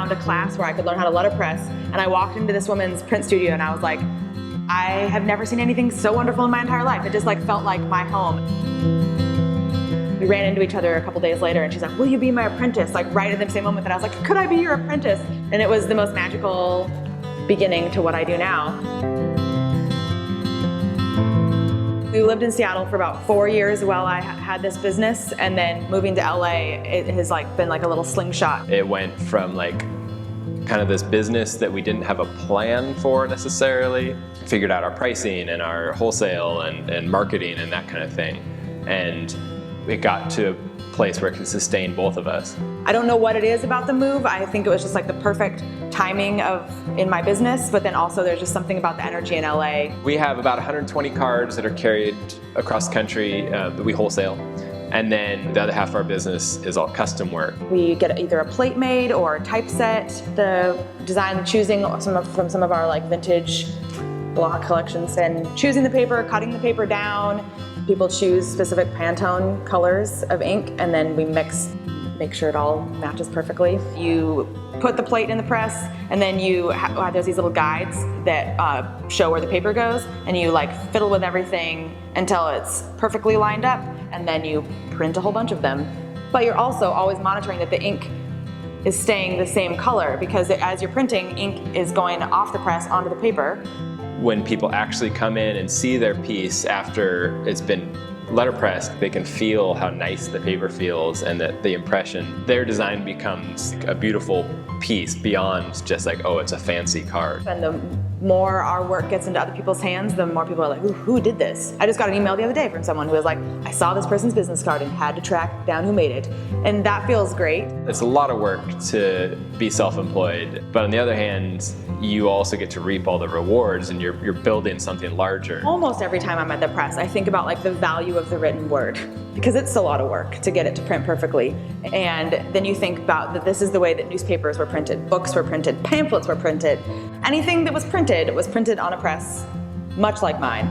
found a class where I could learn how to letterpress, and I walked into this woman's print studio and I was like, I have never seen anything so wonderful in my entire life. It just like felt like my home. We ran into each other a couple days later and she's like, will you be my apprentice? Like right at the same moment that I was like, could I be your apprentice? And it was the most magical beginning to what I do now. We lived in Seattle for about 4 years while I had this business, and then moving to LA, it has like been like a little slingshot. It went from like kind of this business that we didn't have a plan for necessarily, figured out our pricing and our wholesale and marketing and that kind of thing. And it got to a place where it could sustain both of us. I don't know what it is about the move. I think it was just like the perfect timing in my business, but then also there's just something about the energy in LA. We have about 120 cards that are carried across the country that we wholesale. And then the other half of our business is all custom work. We get either a plate made or a typeset, the design, choosing from some of our like vintage block collections, and choosing the paper, cutting the paper down. People choose specific Pantone colors of ink, and then we make sure it all matches perfectly. You put the plate in the press, and then there's these little guides that show where the paper goes, and you like fiddle with everything until it's perfectly lined up, and then you print a whole bunch of them. But you're also always monitoring that the ink is staying the same color, because as you're printing, ink is going off the press onto the paper. When people actually come in and see their piece after it's been letterpressed, they can feel how nice the paper feels and that the impression, their design becomes a beautiful piece beyond just like, oh, it's a fancy card. And the more our work gets into other people's hands, the more people are like, who did this? I just got an email the other day from someone who was like, I saw this person's business card and had to track down who made it. And that feels great. It's a lot of work to be self-employed, but on the other hand, you also get to reap all the rewards and you're building something larger. Almost every time I'm at the press, I think about like the value of the written word, because it's a lot of work to get it to print perfectly. And then you think about that this is the way that newspapers were printed, books were printed, pamphlets were printed. Anything that was printed on a press, much like mine.